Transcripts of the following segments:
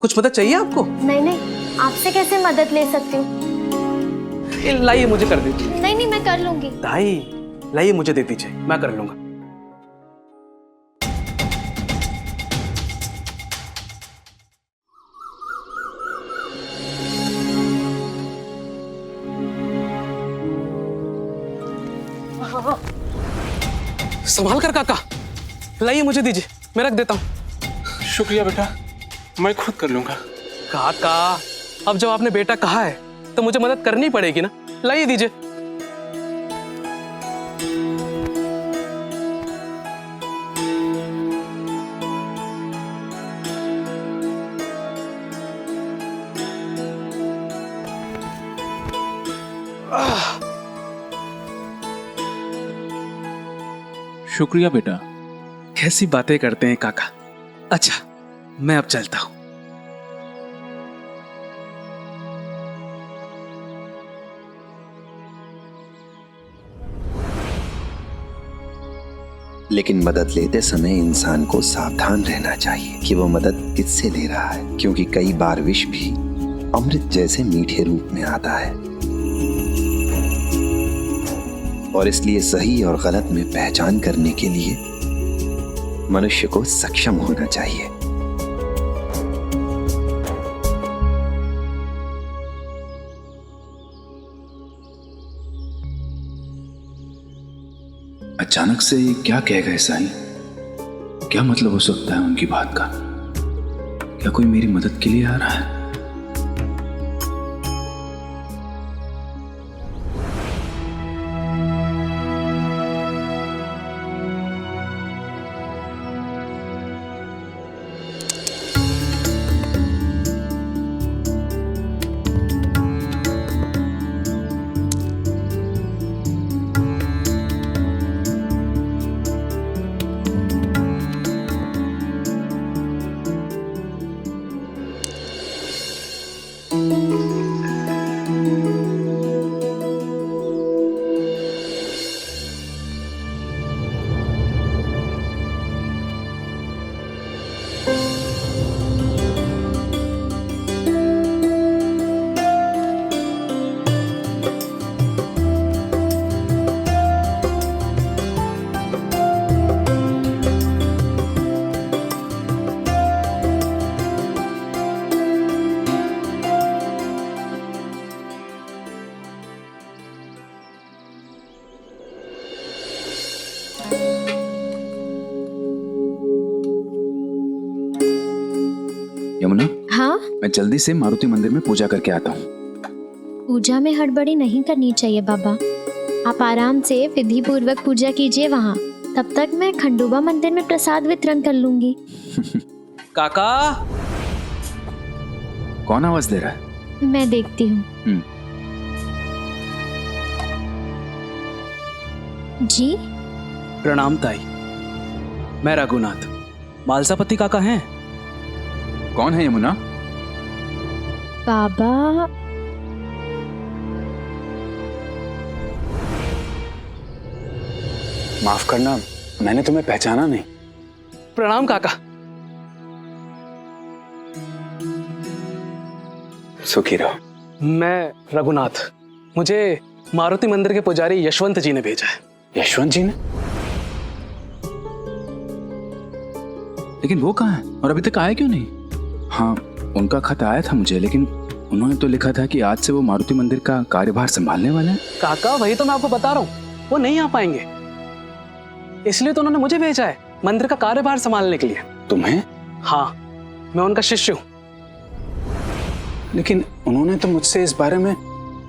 कुछ मदद चाहिए आपको? नहीं नहीं, आपसे कैसे मदद ले सकती हूँ? लाइए मुझे कर दीजिए। नहीं नहीं, मैं कर लूंगी। दाई लाइए मुझे दे दीजिए, मैं कर लूंगा। संभाल कर काका, लाइए मुझे दीजिए, मैं रख देता हूँ। शुक्रिया बेटा, मैं खुद कर लूंगा। काका अब जब आपने बेटा कहा है तो मुझे मदद करनी पड़ेगी ना, लाइए दीजिए। शुक्रिया बेटा। कैसी बातें करते हैं काका। अच्छा मैं अब चलता हूं। लेकिन मदद लेते समय इंसान को सावधान रहना चाहिए कि वो मदद किससे ले रहा है, क्योंकि कई बार विष भी अमृत जैसे मीठे रूप में आता है और इसलिए सही और गलत में पहचान करने के लिए मनुष्य को सक्षम होना चाहिए। अचानक से क्या कह गए साईं? क्या मतलब हो सकता है उनकी बात का? क्या कोई मेरी मदद के लिए आ रहा है? यमुना, हाँ, मैं जल्दी से मारुति मंदिर में पूजा करके आता हूँ। पूजा में हड़बड़ी नहीं करनी चाहिए बाबा। आप आराम से विधि पूर्वक पूजा कीजिए वहाँ। तब तक मैं खंडोबा मंदिर में प्रसाद वितरण कर लूंगी। काका कौन आवाज दे रहा है? मैं देखती हूँ। जी प्रणाम ताई, मैं रघुनाथ, मालसापति काका हैं। कौन है यमुना? बाबा, माफ करना, मैंने तुम्हें पहचाना नहीं। प्रणाम काका। सुखी रहो। मैं रघुनाथ, मुझे मारुति मंदिर के पुजारी यशवंत जी ने भेजा है। यशवंत जी ने? लेकिन वो कहाँ है और अभी तक आया क्यों नहीं? हाँ, उनका खत आया था मुझे, लेकिन उन्होंने तो लिखा था कि आज से वो मारुति मंदिर का कार्यभार संभालने वाले हैं। काका वही तो मैं आपको बता रहा हूँ, वो नहीं आ पाएंगे, इसलिए तो उन्होंने मुझे भेजा है मंदिर का कार्यभार संभालने के लिए। तुम्हें? हाँ, मैं उनका शिष्य हूँ। लेकिन उन्होंने तो मुझसे इस बारे में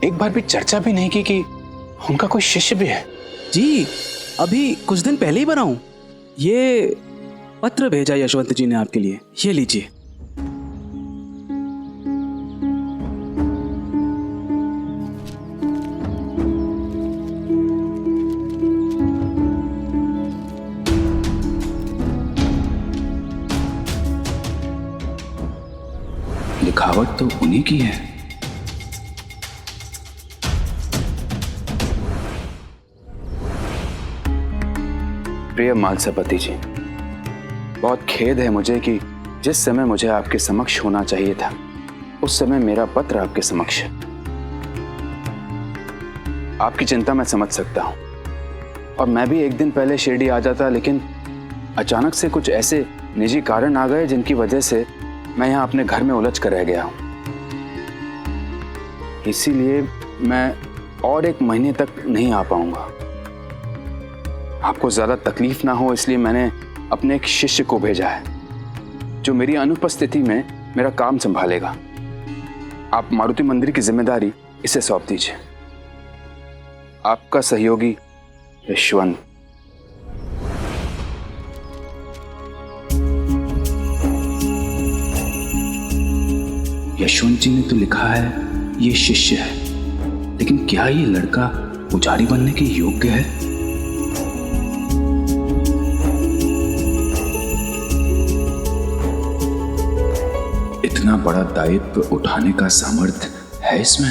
एक बार भी चर्चा भी नहीं की कि उनका कोई शिष्य भी है। जी अभी कुछ दिन पहले ही बना हूँ। ये पत्र भेजा यशवंत जी ने आपके लिए, ये लीजिए। लिखावट तो उन्हीं की है। प्रिय मालसापति जी, बहुत खेद है मुझे कि जिस समय मुझे आपके समक्ष होना चाहिए था, उस समय मेरा पत्र आपके समक्ष है। आपकी चिंता मैं समझ सकता हूं, और मैं भी एक दिन पहले शिरडी आ जाता, लेकिन अचानक से कुछ ऐसे निजी कारण आ गए जिनकी वजह से मैं यहाँ अपने घर में उलझ कर रह गया हूँ। इसीलिए मैं और 1 महीने तक नहीं आ पाऊंगा। आपको ज्यादा तकलीफ ना हो इसलिए मैंने अपने एक शिष्य को भेजा है, जो मेरी अनुपस्थिति में मेरा काम संभालेगा। आप मारुति मंदिर की जिम्मेदारी इसे सौंप दीजिए। आपका सहयोगी यशवंत। यशवंत जी ने तो लिखा है ये शिष्य है, लेकिन क्या ये लड़का पुजारी बनने के योग्य है? इतना बड़ा दायित्व उठाने का सामर्थ्य है इसमें?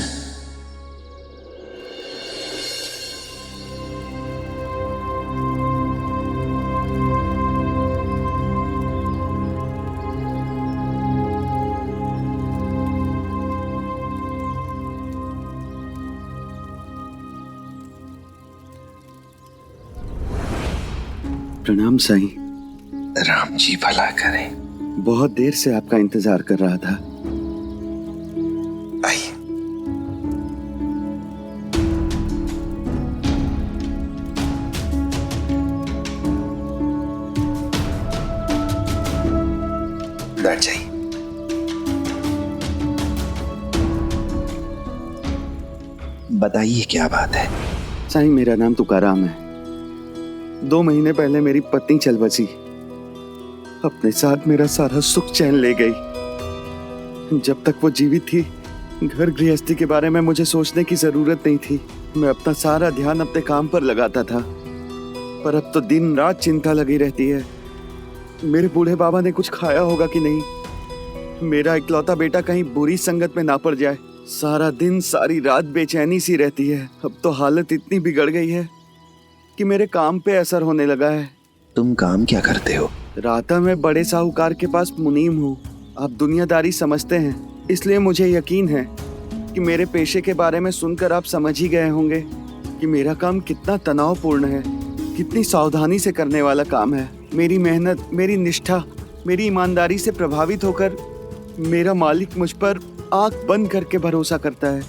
प्रणाम साईं। राम जी भला करें। बहुत देर से आपका इंतजार कर रहा था। आइए। बैठ जाइए। बताइए क्या बात है? साईं, मेरा नाम तुकाराम है। 2 महीने पहले मेरी पत्नी चल बसी। अपने साथ मेरा सारा सुख चैन ले गई। जब तक वो जीवित थी, घर गृहस्थी के बारे में मुझे सोचने की जरूरत नहीं थी। मैं अपना सारा ध्यान अपने काम पर लगाता था। पर अब तो दिन रात चिंता लगी रहती है। मेरे बूढ़े बाबा ने कुछ खाया होगा कि नहीं, मेरा इकलौता बेटा कहीं बुरी संगत में ना पड़ जाए। सारा दिन सारी रात बेचैनी सी रहती है। अब तो हालत इतनी बिगड़ गई है कि मेरे काम पे असर होने लगा है। तुम काम क्या करते हो? राता मैं बड़े साहूकार के पास मुनीम हूँ। आप दुनियादारी समझते हैं, इसलिए मुझे यकीन है कि मेरे पेशे के बारे में सुनकर आप समझ ही गए होंगे कि मेरा काम कितना तनावपूर्ण है, कितनी सावधानी से करने वाला काम है। मेरी मेहनत, मेरी निष्ठा, मेरी ईमानदारी से प्रभावित होकर मेरा मालिक मुझ पर आंख बंद करके भरोसा करता है,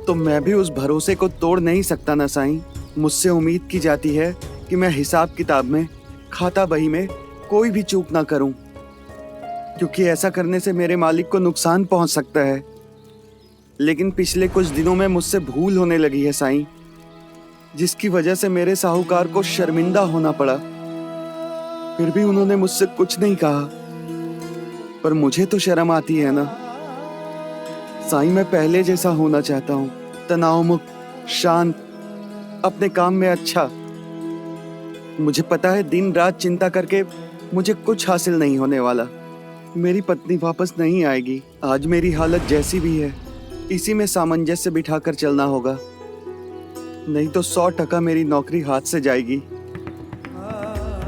तो मैं भी उस भरोसे को तोड़ नहीं सकता ना साईं। मुझसे उम्मीद की जाती है कि मैं हिसाब किताब में, खाता बही में कोई भी चूक ना करूं, क्योंकि ऐसा करने से मेरे मालिक को नुकसान पहुंच सकता है। लेकिन पिछले कुछ दिनों में मुझसे भूल होने लगी है साईं, जिसकी वजह से मेरे साहूकार को शर्मिंदा होना पड़ा। फिर भी उन्होंने मुझसे कुछ नहीं कहा, पर मुझे तो शर्म आती है ना साईं। मैं पहले जैसा होना चाहता हूँ, तनाव मुक्त, शांत, अपने काम में अच्छा। मुझे पता है दिन रात चिंता करके मुझे कुछ हासिल नहीं होने वाला। मेरी पत्नी वापस नहीं आएगी। आज मेरी हालत जैसी भी है, इसी में सामंजस्य बिठाकर चलना होगा, नहीं तो 100% मेरी नौकरी हाथ से जाएगी।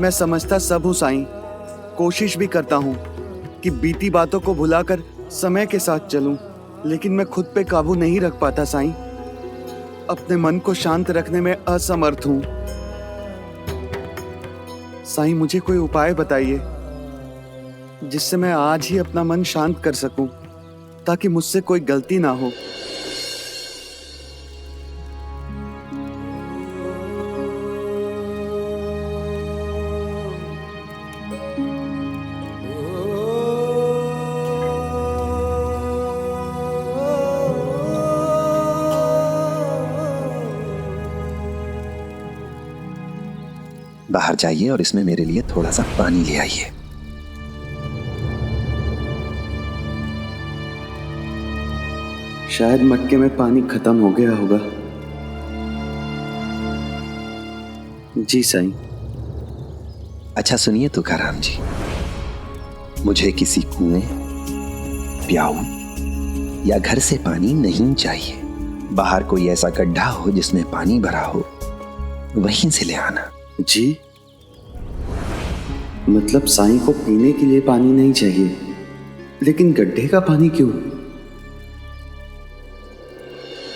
मैं समझता सब हूँ साईं, कोशिश भी करता हूँ कि बीती बातों को भुलाकर समय के साथ चलूं, लेकिन मैं खुद पे काबू नहीं रख पाता साईं। अपने मन को शांत रखने में असमर्थ हूं। साईं, मुझे कोई उपाय बताइए जिससे मैं आज ही अपना मन शांत कर सकूं, ताकि मुझसे कोई गलती ना हो। बाहर जाइए और इसमें मेरे लिए थोड़ा सा पानी ले आइए। शायद मटके में पानी खत्म हो गया होगा। जी साईं। अच्छा सुनिए तुकाराम जी, मुझे किसी कुएं, प्याऊ या घर से पानी नहीं चाहिए। बाहर कोई ऐसा गड्ढा हो जिसमें पानी भरा हो, वहीं से ले आना। जी। मतलब साईं को पीने के लिए पानी नहीं चाहिए, लेकिन गड्ढे का पानी क्यों?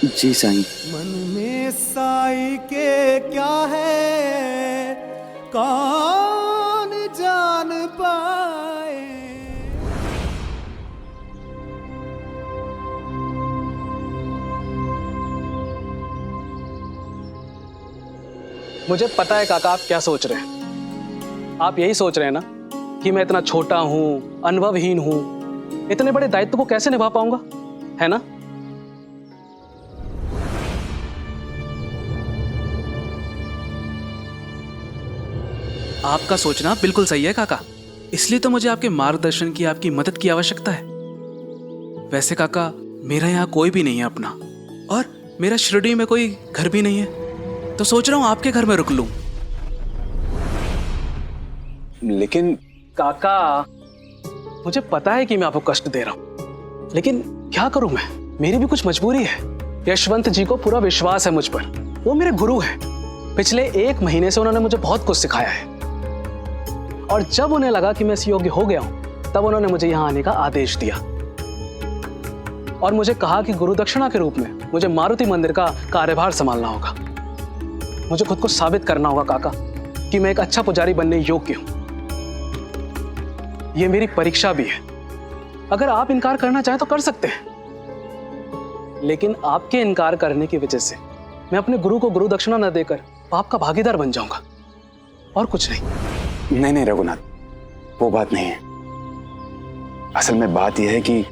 जी साईं। मन में साईं के क्या है कौन जान पाए। मुझे पता है काका आप क्या सोच रहे हैं। आप यही सोच रहे हैं ना कि मैं इतना छोटा हूं, अनुभवहीन हूं, इतने बड़े दायित्व को कैसे निभा पाऊंगा, है ना? आपका सोचना बिल्कुल सही है काका, इसलिए तो मुझे आपके मार्गदर्शन की, आपकी मदद की आवश्यकता है। वैसे काका, मेरा यहाँ कोई भी नहीं है अपना, और मेरा शिरडी में कोई घर भी नहीं है, तो सोच रहा हूँ आपके घर में रुक लूं। लेकिन काका, मुझे पता है कि मैं आपको कष्ट दे रहा हूं, लेकिन क्या करूं मैं, मेरी भी कुछ मजबूरी है। यशवंत जी को पूरा विश्वास है मुझ पर, वो मेरे गुरु हैं। पिछले 1 महीने से उन्होंने मुझे बहुत कुछ सिखाया है, और जब उन्हें लगा कि मैं इस योग्य हो गया हूं, तब उन्होंने मुझे यहां आने का आदेश दिया और मुझे कहा कि गुरु दक्षिणा के रूप में मुझे मारुति मंदिर का कार्यभार संभालना होगा। मुझे खुद को साबित करना होगा काका कि मैं एक अच्छा पुजारी बनने योग्य हूं। यह मेरी परीक्षा भी है। अगर आप इनकार करना चाहें तो कर सकते हैं, लेकिन आपके इनकार करने की वजह से मैं अपने गुरु को गुरु दक्षिणा न देकर पाप का भागीदार बन जाऊंगा, और कुछ नहीं। नहीं रघुनाथ, वो बात नहीं है। असल में बात यह है कि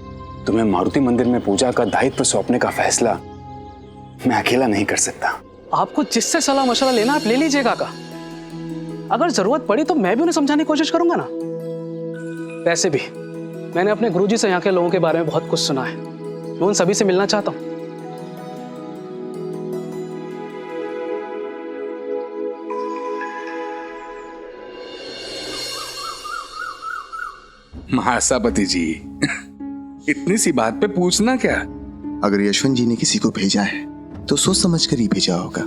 तुम्हें मारुति मंदिर में पूजा का दायित्व सौंपने का फैसला मैं अकेला नहीं कर सकता। आपको जिससे सलाह मशवरा लेना आप ले लीजिए काका। अगर जरूरत पड़ी तो मैं भी उन्हें समझाने की कोशिश करूंगा ना। वैसे भी मैंने अपने गुरुजी से यहाँ के लोगों के बारे में बहुत कुछ सुना है। मैं उन सभी से मिलना चाहता हूँ। महासापति जी, इतनी सी बात पे पूछना क्या? अगर यशवंत जी ने किसी को भेजा है तो सोच समझ कर ही भेजा होगा।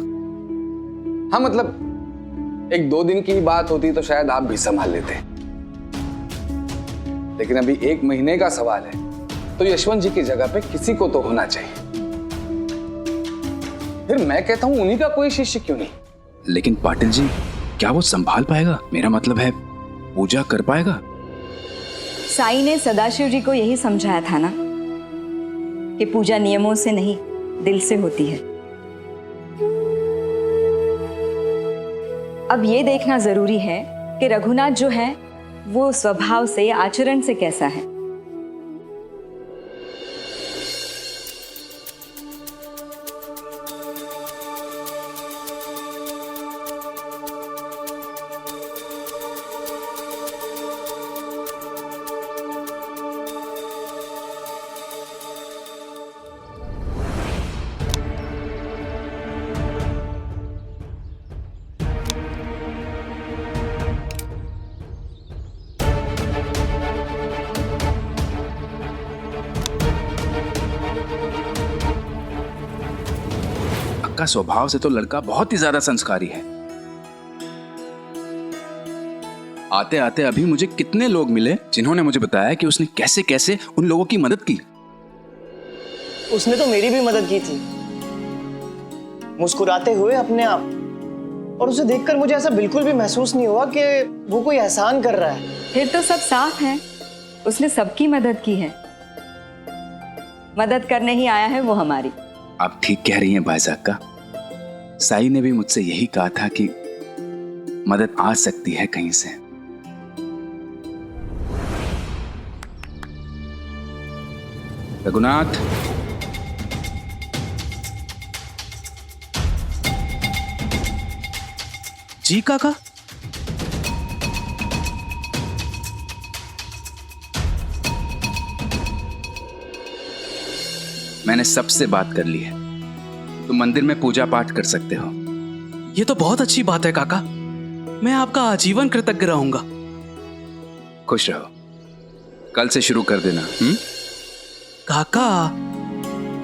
हाँ, मतलब 1-2 दिन की बात होती तो शायद आप भी संभाल लेते, लेकिन अभी 1 महीने का सवाल है, तो यशवंत जी की जगह पे किसी को तो होना चाहिए। फिर मैं कहता हूं उन्हीं का कोई शिष्य क्यों नहीं? लेकिन पाटिल जी, क्या वो संभाल पाएगा? मेरा मतलब है, पूजा कर पाएगा? साईं ने सदाशिव जी को यही समझाया था ना कि पूजा नियमों से नहीं, दिल से होती है। अब ये देखना जरूरी है कि रघुनाथ जो है वो स्वभाव से, आचरण से कैसा है। का स्वभाव से तो लड़का बहुत ही ज्यादा संस्कारी है। आते आते अभी मुझे कितने लोग मिले जिन्होंने मुझे बताया कि उसने कैसे कैसे उन लोगों की मदद की। उसने तो मेरी भी मदद की थी, मुस्कुराते हुए अपने आप, और उसे देखकर मुझे ऐसा बिल्कुल भी महसूस नहीं हुआ कि वो कोई एहसान कर रहा है। फिर तो सब साफ है, उसने सबकी मदद की है। मदद करने ही आया है वो हमारी। आप ठीक कह रही हैं भाईजान का। साईं ने भी मुझसे यही कहा था कि मदद आ सकती है कहीं से। रघुनाथ, जी काका। मैंने सबसे बात कर ली है, तुम मंदिर में पूजा पाठ कर सकते हो। ये तो बहुत अच्छी बात है काका, मैं आपका आजीवन कृतज्ञ रहूंगा। खुश रहो, कल से शुरू कर देना। काका,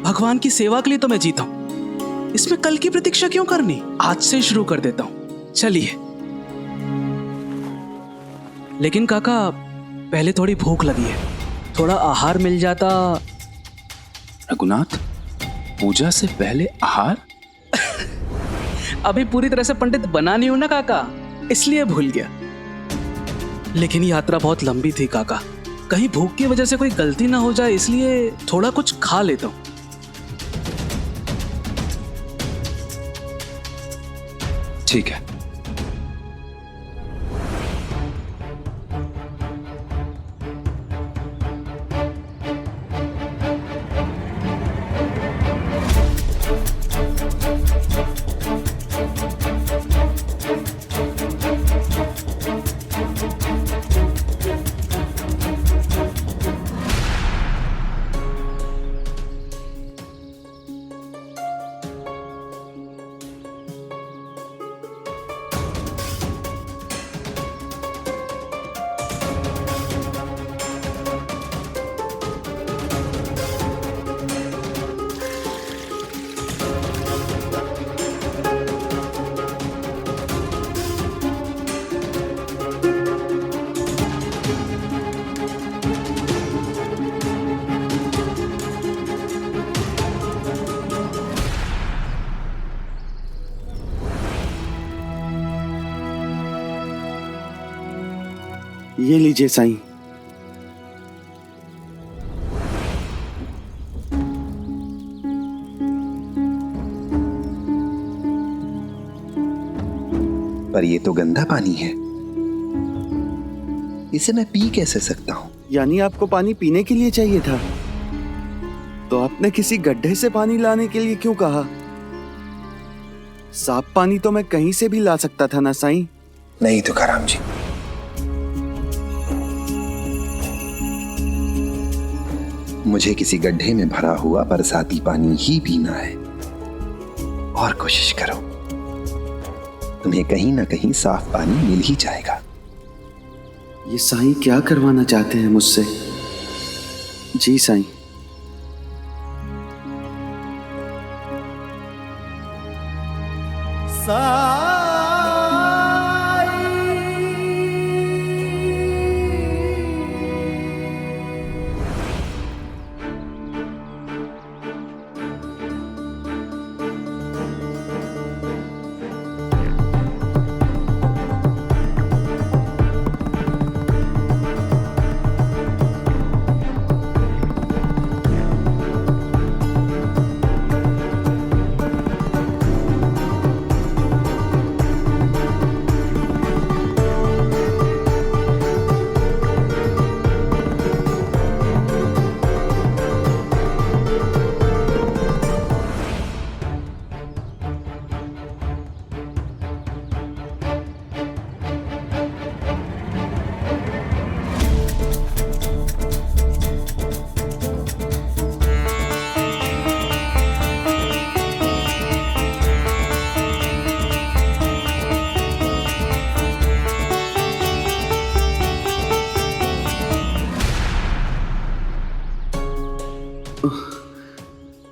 भगवान की सेवा के लिए तो मैं जीता हूं, इसमें कल की प्रतीक्षा क्यों करनी? आज से शुरू कर देता हूं, चलिए। लेकिन काका पहले थोड़ी भूख लगी है, थोड़ा आहार मिल जाता। रघुनाथ, पूजा से पहले आहार? अभी पूरी तरह से पंडित बना नहीं हूं ना काका, इसलिए भूल गया। लेकिन यात्रा बहुत लंबी थी काका, कहीं भूख की वजह से कोई गलती ना हो जाए, इसलिए थोड़ा कुछ खा लेता हूं। ठीक है। ये लीजिए साईं। पर ये तो गंदा पानी है, इसे मैं पी कैसे सकता हूँ? यानी आपको पानी पीने के लिए चाहिए था, तो आपने किसी गड्ढे से पानी लाने के लिए क्यों कहा? साफ पानी तो मैं कहीं से भी ला सकता था ना साईं। नहीं तुकाराम जी, मुझे किसी गड्ढे में भरा हुआ बरसाती पानी ही पीना है। और कोशिश करो, तुम्हें कहीं ना कहीं साफ पानी मिल ही जाएगा। ये साईं क्या करवाना चाहते हैं मुझसे? जी साईं।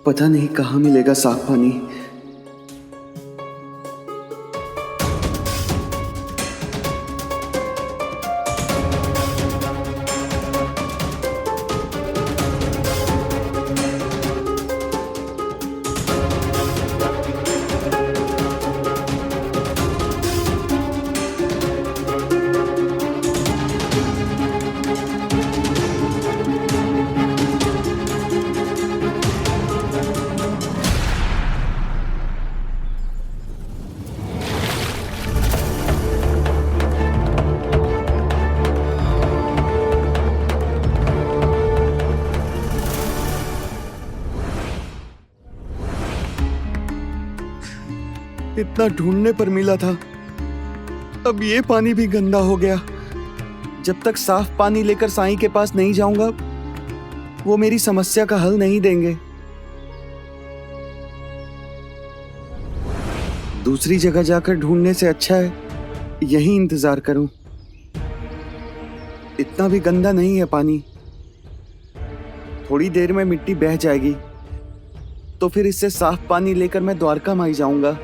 पता नहीं कहाँ मिलेगा साफ पानी। इतना ढूंढने पर मिला था, अब ये पानी भी गंदा हो गया। जब तक साफ पानी लेकर साईं के पास नहीं जाऊंगा, वो मेरी समस्या का हल नहीं देंगे। दूसरी जगह जाकर ढूंढने से अच्छा है यहीं इंतजार करूं। इतना भी गंदा नहीं है पानी, थोड़ी देर में मिट्टी बह जाएगी, तो फिर इससे साफ पानी लेकर मैं द्वारका माई जाऊंगा।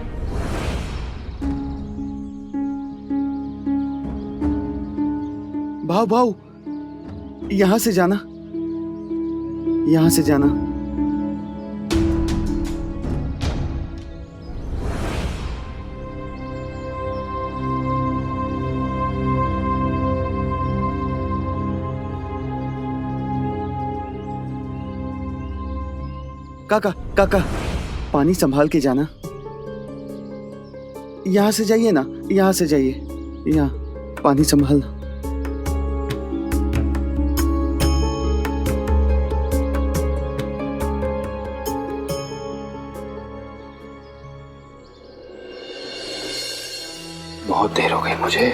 भाव भाव, यहां से जाना, यहां से जाना। काका काका, पानी संभाल के जाना। यहां से जाइए ना, यहां से जाइए, यहाँ पानी संभालना। बहुत देर हो गई मुझे।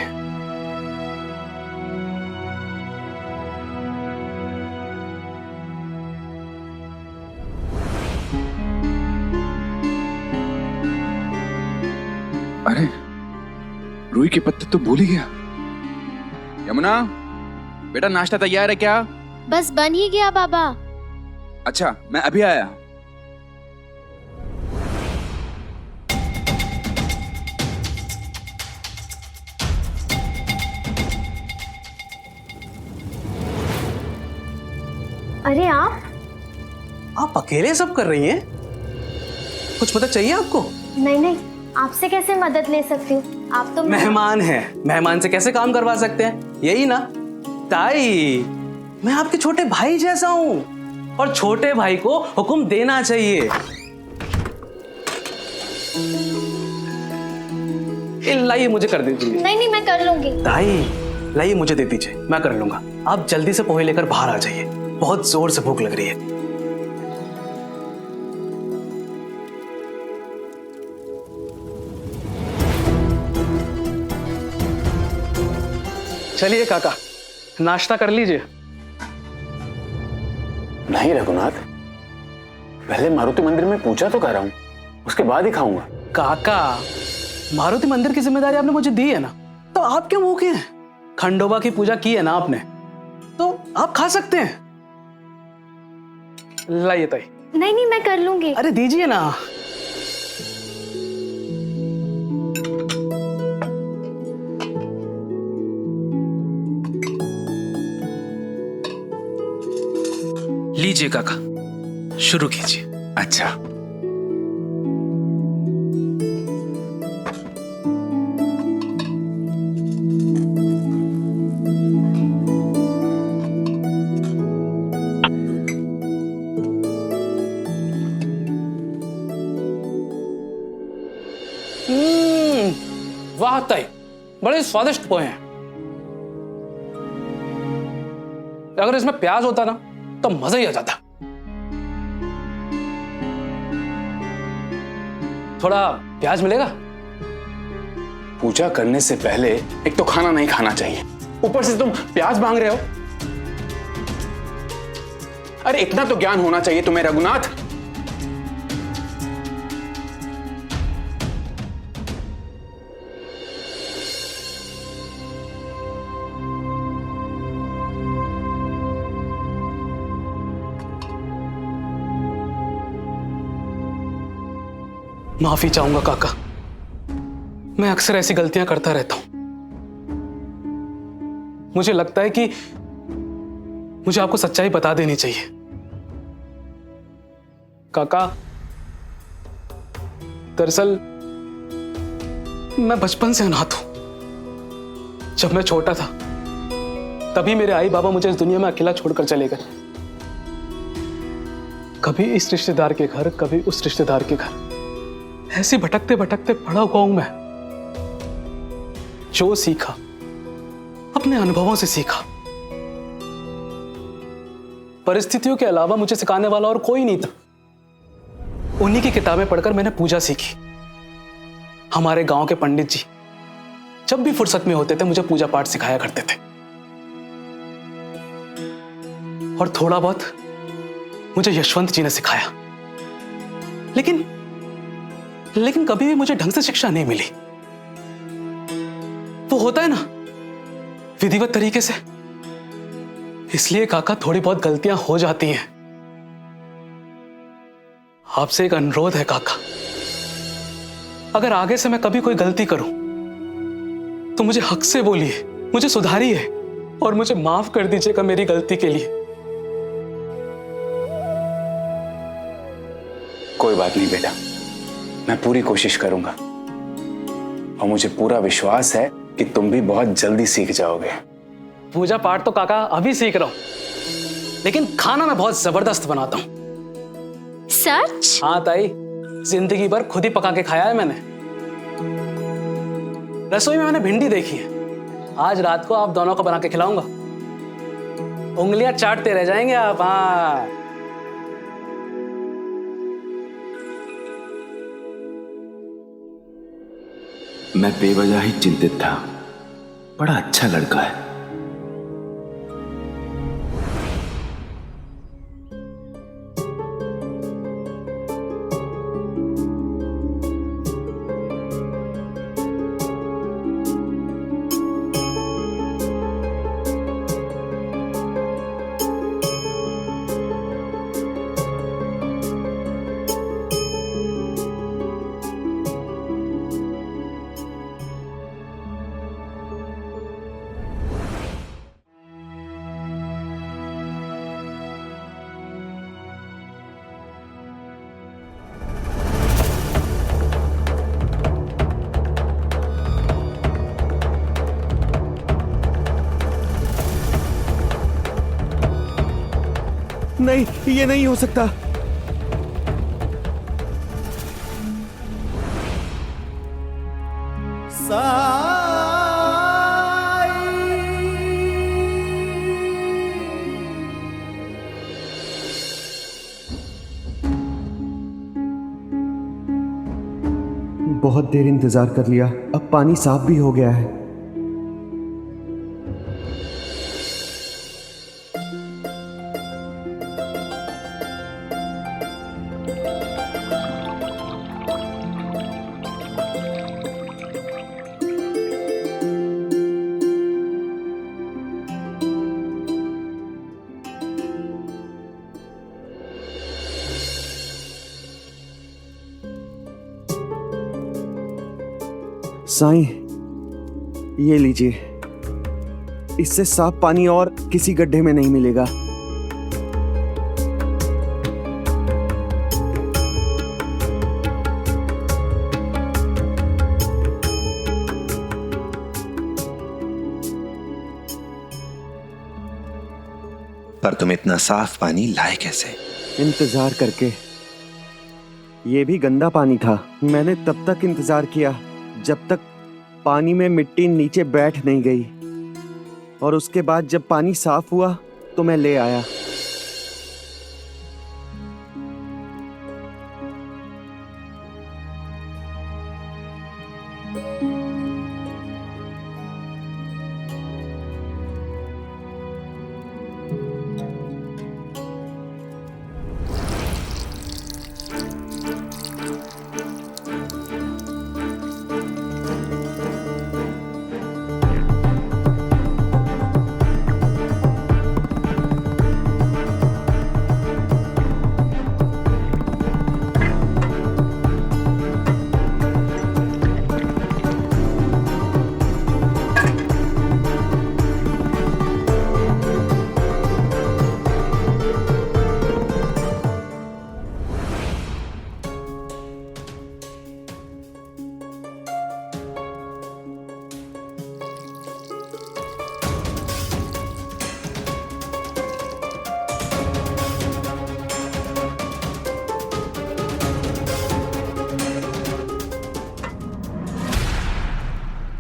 अरे रुई के पत्ते तो भूल ही गया। यमुना, बेटा नाश्ता तैयार है क्या? बस बन ही गया बाबा। अच्छा, मैं अभी आया। अरे आप अकेले सब कर रही हैं? कुछ मदद चाहिए आपको? नहीं नहीं, आपसे कैसे मदद ले सकती हूँ? आप तो मेहमान हैं, मेहमान से कैसे काम करवा सकते हैं, यही ना ताई। मैं आपके छोटे भाई जैसा हूँ और छोटे भाई को हुक्म देना चाहिए। लाइए मुझे कर दीजिए। नहीं नहीं, मैं कर लूंगी। ताई लाइए मुझे दे दीजिए, मैं कर लूंगा। आप जल्दी से पोहे लेकर बाहर आ जाइए, बहुत जोर से भूख लग रही है। चलिए काका, नाश्ता कर लीजिए। नहीं रघुनाथ, पहले मारुति मंदिर में पूजा तो कर रहा हूं, उसके बाद ही खाऊंगा। काका, मारुति मंदिर की जिम्मेदारी आपने मुझे दी है ना, तो आप क्यों भूखे हैं? खंडोबा की पूजा की है ना आपने, तो आप खा सकते हैं। लाइए ताई। नहीं नहीं, मैं कर लूंगी। अरे दीजिए ना। लीजिए काका, शुरू कीजिए। अच्छा, वाह ताई, बड़े स्वादिष्ट पोहे हैं। अगर इसमें प्याज होता ना तो मजा ही आ जाता। थोड़ा प्याज मिलेगा? पूजा करने से पहले एक तो खाना नहीं खाना चाहिए, ऊपर से तुम प्याज मांग रहे हो। अरे इतना तो ज्ञान होना चाहिए तुम्हें रघुनाथ। माफी चाहूंगा काका, मैं अक्सर ऐसी गलतियां करता रहता हूं। मुझे लगता है कि मुझे आपको सच्चाई बता देनी चाहिए। काका, दरअसल मैं बचपन से अनाथ हूं। जब मैं छोटा था तभी मेरे आई बाबा मुझे इस दुनिया में अकेला छोड़कर चले गए। कभी इस रिश्तेदार के घर, कभी उस रिश्तेदार के घर, ऐसे भटकते भटकते पड़ा हुआ हूं मैं। जो सीखा अपने अनुभवों से सीखा। परिस्थितियों के अलावा मुझे सिखाने वाला और कोई नहीं था। उन्हीं की किताबें पढ़कर मैंने पूजा सीखी। हमारे गांव के पंडित जी जब भी फुर्सत में होते थे मुझे पूजा पाठ सिखाया करते थे। और थोड़ा बहुत मुझे यशवंत जी ने सिखाया, लेकिन कभी भी मुझे ढंग से शिक्षा नहीं मिली। वो होता है ना, विधिवत तरीके से। इसलिए काका, थोड़ी बहुत गलतियां हो जाती हैं। आपसे एक अनुरोध है काका, अगर आगे से मैं कभी कोई गलती करूं तो मुझे हक से बोलिए, मुझे सुधारिए और मुझे माफ कर दीजिएगा मेरी गलती के लिए। कोई बात नहीं बेटा, मैं पूरी कोशिश करूंगा और मुझे पूरा विश्वास है कि तुम भी बहुत जल्दी सीख जाओगे। पूजा पाठ तो काका अभी सीख रहा हूं, लेकिन खाना मैं बहुत जबरदस्त बनाता हूं। सच? हाँ ताई, जिंदगी भर खुद ही पका के खाया है मैंने। रसोई में मैंने भिंडी देखी है, आज रात को आप दोनों को बना के खिलाऊंगा। उंगलियां चाटते रह जाएंगे आप। हाँ, मैं बेवजह ही चिंतित था। बड़ा अच्छा लड़का है। नहीं, ये नहीं हो सकता। बहुत देर इंतजार कर लिया, अब पानी साफ भी हो गया है। साईं, ये लीजिए, इससे साफ पानी और किसी गड्ढे में नहीं मिलेगा। पर तुम इतना साफ पानी लाए कैसे? इंतजार करके। ये भी गंदा पानी था। मैंने तब तक इंतजार किया जब तक पानी में मिट्टी नीचे बैठ नहीं गई, और उसके बाद जब पानी साफ हुआ तो मैं ले आया।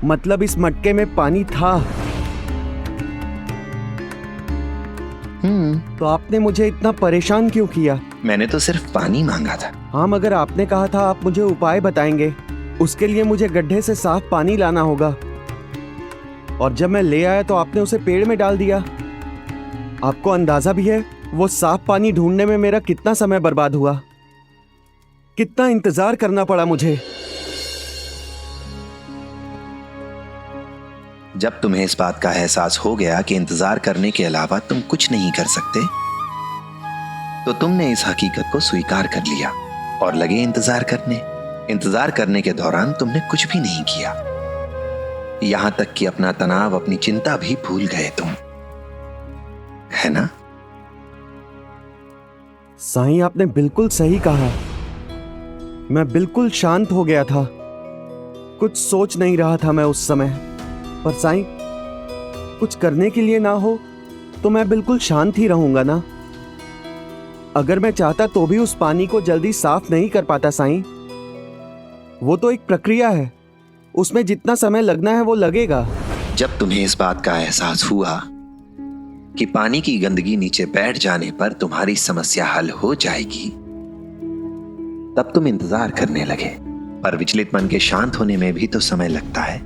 मतलब इस मटके में पानी था। तो आपने मुझे इतना परेशान क्यों किया? मैंने तो सिर्फ पानी मांगा था। हाँ, मगर आपने कहा था आप मुझे उपाय बताएंगे। उसके लिए मुझे गड्ढे से साफ पानी लाना होगा, और जब मैं ले आया तो आपने उसे पेड़ में डाल दिया। आपको अंदाजा भी है वो साफ पानी ढूंढने में मेरा कितना समय बर्बाद हुआ, कितना इंतजार करना पड़ा मुझे। जब तुम्हें इस बात का एहसास हो गया कि इंतजार करने के अलावा तुम कुछ नहीं कर सकते, तो तुमने इस हकीकत को स्वीकार कर लिया और लगे इंतजार करने। इंतजार करने के दौरान तुमने कुछ भी नहीं किया, यहां तक कि अपना तनाव, अपनी चिंता भी भूल गए तुम। है ना? साईं, आपने बिल्कुल सही कहा। मैं बिल्कुल शांत हो गया था, कुछ सोच नहीं रहा था मैं उस समय। पर साईं, कुछ करने के लिए ना हो तो मैं बिल्कुल शांत ही रहूंगा ना। अगर मैं चाहता तो भी उस पानी को जल्दी साफ नहीं कर पाता साईं। वो तो एक प्रक्रिया है, उसमें जितना समय लगना है वो लगेगा। जब तुम्हें इस बात का एहसास हुआ कि पानी की गंदगी नीचे बैठ जाने पर तुम्हारी समस्या हल हो जाएगी, तब तुम इंतजार करने लगे। पर विचलित मन के शांत होने में भी तो समय लगता है।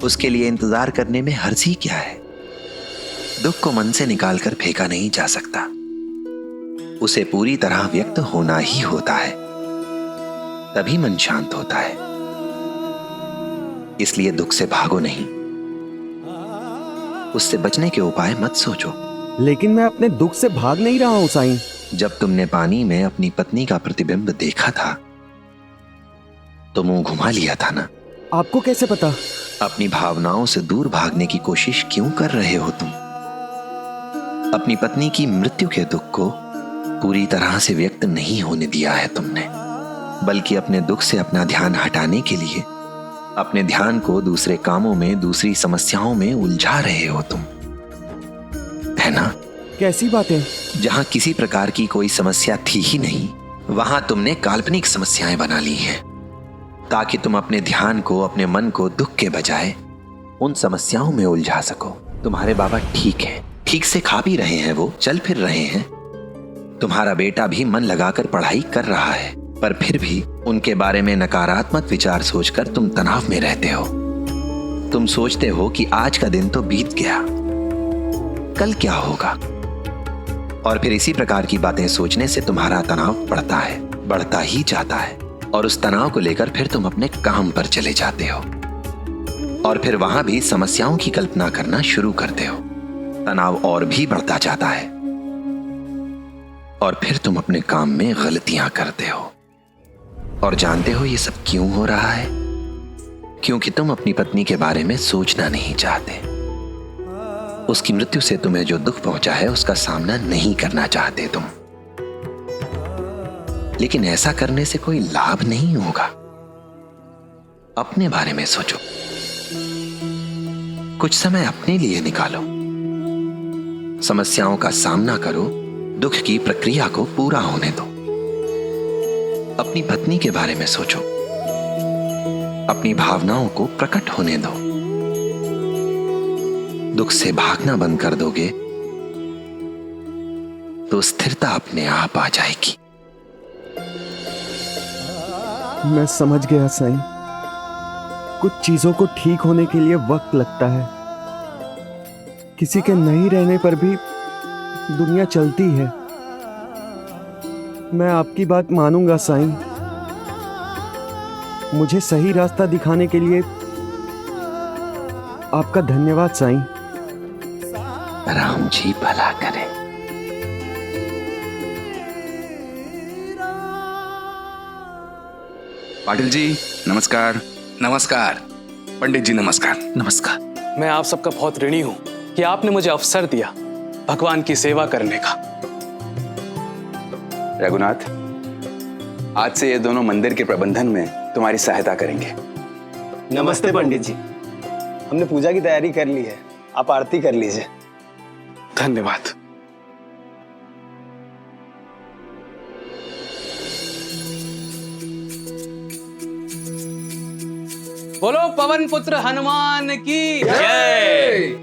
उसके लिए इंतजार करने में हर्ज ही क्या है? दुख को मन से निकालकर फेंका नहीं जा सकता, उसे पूरी तरह व्यक्त होना ही होता है, तभी मन शांत होता है। इसलिए दुख से भागो नहीं, उससे बचने के उपाय मत सोचो। लेकिन मैं अपने दुख से भाग नहीं रहा हूं साईं। जब तुमने पानी में अपनी पत्नी का प्रतिबिंब देखा था तो मुंह घुमा लिया था ना? आपको कैसे पता? अपनी भावनाओं से दूर भागने की कोशिश क्यों कर रहे हो तुम? अपनी पत्नी की मृत्यु के दुख को पूरी तरह से व्यक्त नहीं होने दिया है तुमने, बल्कि अपने दुख से अपना ध्यान हटाने के लिए अपने ध्यान को दूसरे कामों में, दूसरी समस्याओं में उलझा रहे हो तुम, है ना? कैसी बातें? जहां किसी प्रकार की कोई समस्या थी ही नहीं, वहां तुमने काल्पनिक समस्याएं बना ली हैं, ताकि तुम अपने ध्यान को, अपने मन को दुख के बजाय उन समस्याओं में उलझा सको। तुम्हारे बाबा ठीक हैं, ठीक से खा पी रहे हैं, वो चल फिर रहे हैं। तुम्हारा बेटा भी मन लगाकर पढ़ाई कर रहा है, पर फिर भी उनके बारे में नकारात्मक विचार सोचकर तुम तनाव में रहते हो। तुम सोचते हो कि आज का दिन तो बीत गया, कल क्या होगा? और फिर इसी प्रकार की बातें सोचने से तुम्हारा तनाव बढ़ता है, बढ़ता ही जाता है, और उस तनाव को लेकर फिर तुम अपने काम पर चले जाते हो, और फिर वहां भी समस्याओं की कल्पना करना शुरू करते हो। तनाव और भी बढ़ता जाता है, और फिर तुम अपने काम में गलतियां करते हो। और जानते हो ये सब क्यों हो रहा है? क्योंकि तुम अपनी पत्नी के बारे में सोचना नहीं चाहते। उसकी मृत्यु से तुम्हें जो दुख पहुंचा है उसका सामना नहीं करना चाहते तुम। लेकिन ऐसा करने से कोई लाभ नहीं होगा। अपने बारे में सोचो, कुछ समय अपने लिए निकालो, समस्याओं का सामना करो, दुख की प्रक्रिया को पूरा होने दो। अपनी पत्नी के बारे में सोचो, अपनी भावनाओं को प्रकट होने दो। दुख से भागना बंद कर दोगे तो स्थिरता अपने आप आ जाएगी। मैं समझ गया साईं, कुछ चीजों को ठीक होने के लिए वक्त लगता है। किसी के नहीं रहने पर भी दुनिया चलती है। मैं आपकी बात मानूंगा साईं। मुझे सही रास्ता दिखाने के लिए आपका धन्यवाद साईं। राम जी भला करे। पाटिल जी नमस्कार। नमस्कार पंडित जी, नमस्कार। नमस्कार। मैं आप सबका बहुत ऋणी हूं कि आपने मुझे अवसर दिया भगवान की सेवा करने का। रघुनाथ, आज से ये दोनों मंदिर के प्रबंधन में तुम्हारी सहायता करेंगे। नमस्ते पंडित जी, हमने पूजा की तैयारी कर ली है, आप आरती कर लीजिए। धन्यवाद। बोलो पवन पुत्र हनुमान की जय।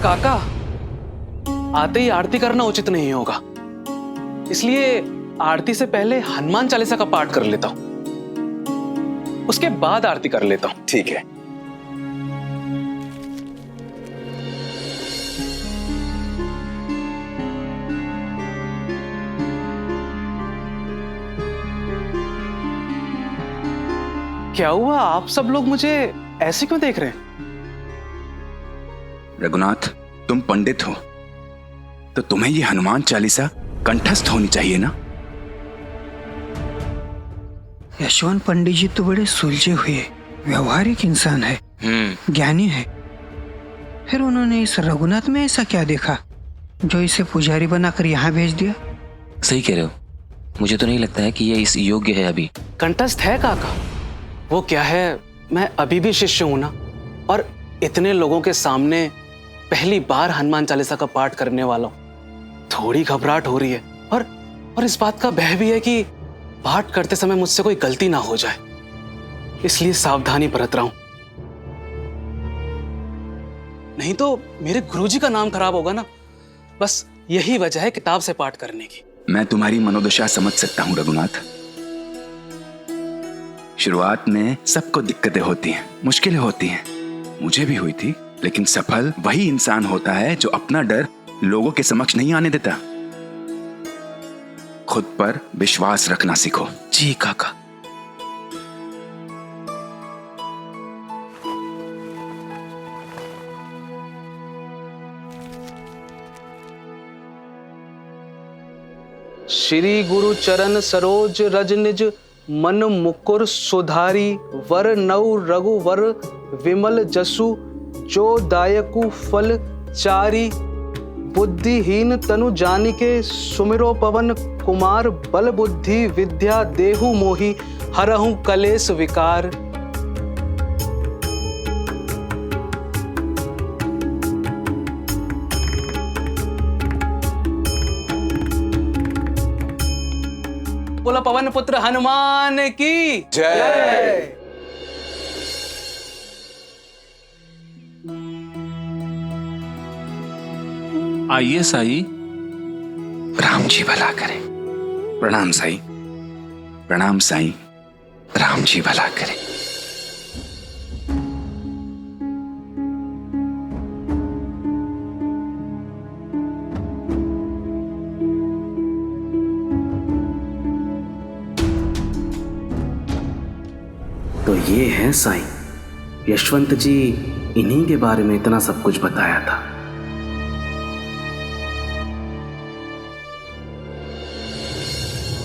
काका, आते ही आरती करना उचित नहीं होगा, इसलिए आरती से पहले हनुमान चालीसा का पाठ कर लेता हूं, उसके बाद आरती कर लेता हूं। ठीक है। क्या हुआ, आप सब लोग मुझे ऐसे क्यों देख रहे हैं? रघुनाथ, तुम पंडित हो तो तुम्हें ये हनुमान चालीसा कंठस्थ होनी चाहिए ना। यशवंत पंडित जी तो बड़े सुलझे हुए व्यवहारिक इंसान है, ज्ञानी है। फिर उन्होंने इस रघुनाथ में ऐसा क्या देखा जो इसे पुजारी बनाकर यहाँ भेज दिया? सही कह रहे हो, मुझे तो नहीं लगता है कि ये इस योग्य है अभी। कंटस्थ है काका। वो क्या है, मैं अभी भी शिष्य हूं ना, और इतने लोगों के सामने पहली बार हनुमान चालीसा का पाठ करने वाला हूं। थोड़ी घबराहट हो रही है और इस बात का भय भी है कि पाठ करते समय मुझसे कोई गलती ना हो जाए, इसलिए सावधानी बरत रहा हूं। नहीं तो मेरे गुरुजी का नाम खराब होगा ना। बस यही वजह है किताब से पाठ करने की। मैं तुम्हारी मनोदशा समझ सकता हूं रघुनाथ। शुरुआत में सबको दिक्कतें होती हैं, मुश्किलें होती हैं, मुझे भी हुई थी, लेकिन सफल वही इंसान होता है जो अपना डर लोगों के समक्ष नहीं आने देता। खुद पर विश्वास रखना सीखो। जी काका। श्री गुरु चरण सरोज रज निज मन मुकुर सुधारी वर नौ रघुवर विमल जसु जो दायकु फल चारी बुद्धिहीन तनु जानिके सुमिरो पवन कुमार बल बुद्धि विद्या देहु मोहि हरहु कलेश विकार। बोला पवन पुत्र हनुमान की जय। आइए साई। राम जी भला करें। प्रणाम साई। प्रणाम साई। राम जी भला करें। तो ये है साईं, यशवंत जी इन्हीं के बारे में इतना सब कुछ बताया था।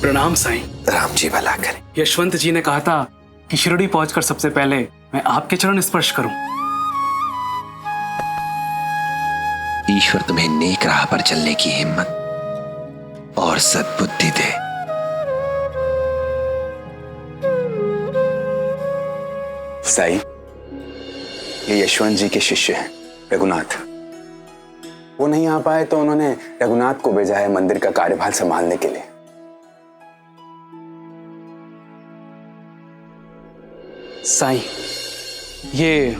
प्रणाम साईं। राम जी भला करें। यशवंत जी ने कहा था कि शिरडी पहुंचकर सबसे पहले मैं आपके चरण स्पर्श करूं। ईश्वर तुम्हें नेक राह पर चलने की हिम्मत और सद्बुद्धि दे। साई, ये यशवंत जी के शिष्य हैं, रघुनाथ। वो नहीं आ पाए तो उन्होंने रघुनाथ को भेजा है मंदिर का कार्यभार संभालने के लिए। साईं, ये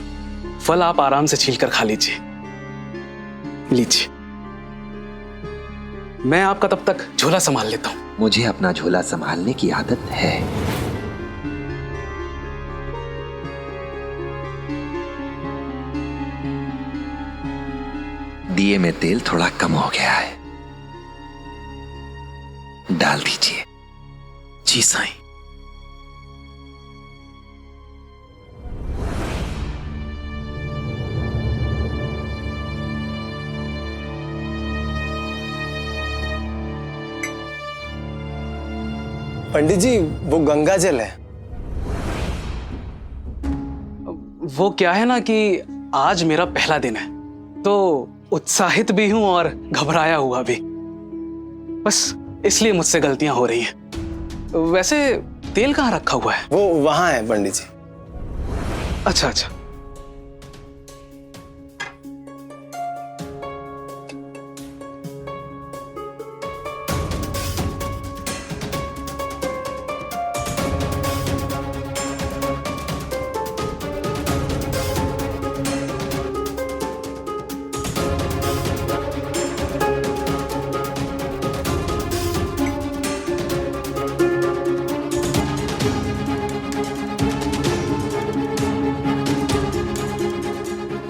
फल आप आराम से छील कर खा लीजिए। लीजिए। मैं आपका तब तक झोला संभाल लेता हूं। मुझे अपना झोला संभालने की आदत है। दिए में तेल थोड़ा कम हो गया है, डाल दीजिए। जी साईं। पंडित जी, वो गंगा जल है। वो क्या है ना कि आज मेरा पहला दिन है, तो उत्साहित भी हूं और घबराया हुआ भी। बस इसलिए मुझसे गलतियां हो रही हैं। वैसे तेल कहाँ रखा हुआ है? वो वहां है पंडित जी। अच्छा अच्छा।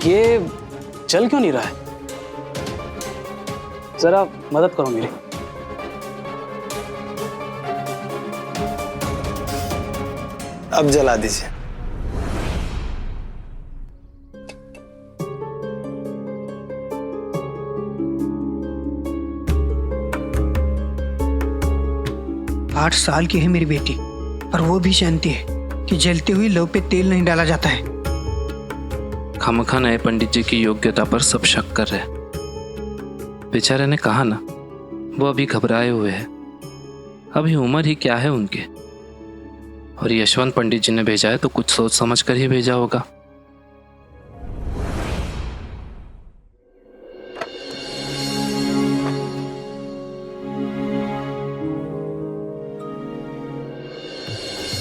ये चल क्यों नहीं रहा है? जरा मदद करो मेरी। अब जला दीजिए। आठ साल की है मेरी बेटी, और वो भी जानती है कि जलते हुए लौ पे तेल नहीं डाला जाता है। खामखा नए पंडित जी की योग्यता पर सब शक कर रहे। बेचारे ने कहा ना, वो अभी घबराए हुए हैं। अभी उम्र ही क्या है उनके। और यशवंत पंडित जी ने भेजा है तो कुछ सोच समझ कर ही भेजा होगा।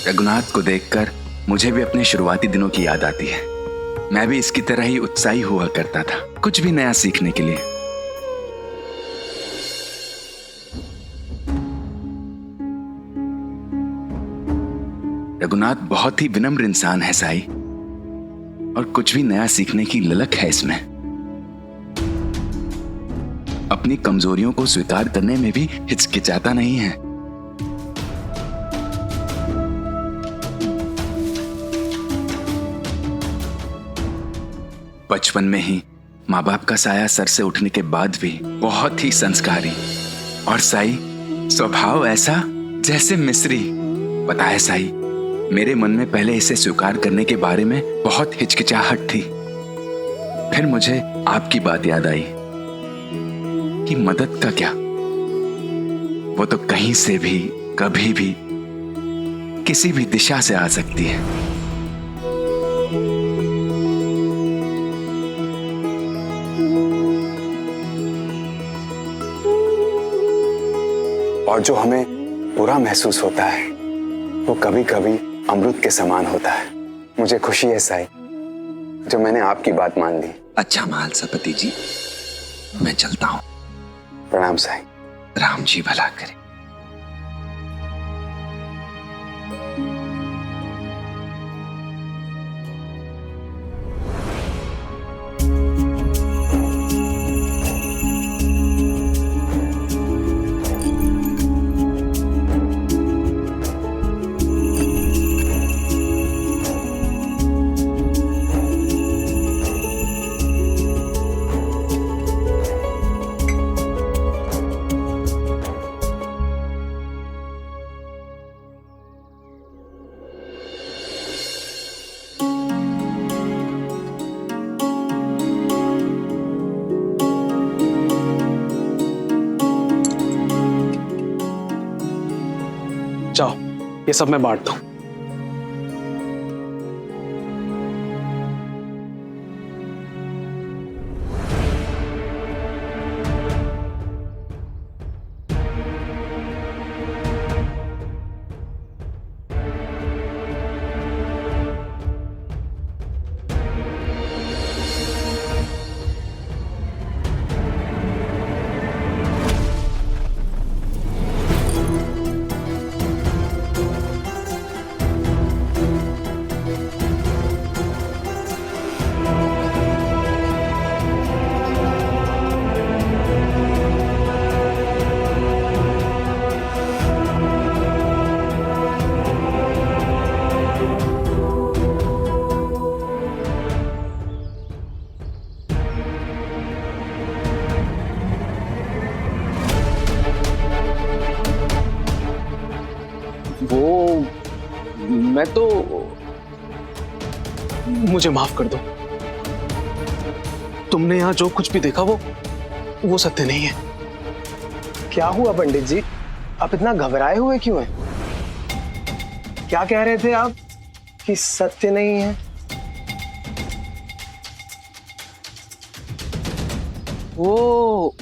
रघुनाथ को देखकर मुझे भी अपने शुरुआती दिनों की याद आती है। मैं भी इसकी तरह ही उत्साही हुआ करता था, कुछ भी नया सीखने के लिए। रघुनाथ बहुत ही विनम्र इंसान है साई, और कुछ भी नया सीखने की ललक है इसमें। अपनी कमजोरियों को स्वीकार करने में भी हिचकिचाता नहीं है। बचपन में ही माँ बाप का साया सर से उठने के बाद भी बहुत ही संस्कारी, और साई स्वभाव ऐसा जैसे मिस्री। पता है साई, मेरे मन में पहले इसे स्वीकार करने के बारे में बहुत हिचकिचाहट थी। फिर मुझे आपकी बात याद आई कि मदद का क्या, वो तो कहीं से भी कभी भी किसी भी दिशा से आ सकती है। और जो हमें बुरा महसूस होता है वो कभी कभी अमृत के समान होता है। मुझे खुशी है साई जो मैंने आपकी बात मान ली। अच्छा महालसपति जी, मैं चलता हूँ। प्रणाम साई। राम जी भला करे। जाओ, ये सब मैं बांट दूं। वो मैं तो, मुझे माफ कर दो। तुमने यहां जो कुछ भी देखा वो सत्य नहीं है। क्या हुआ पंडित जी, आप इतना घबराए हुए क्यों हैं? क्या कह रहे थे आप कि सत्य नहीं है? वो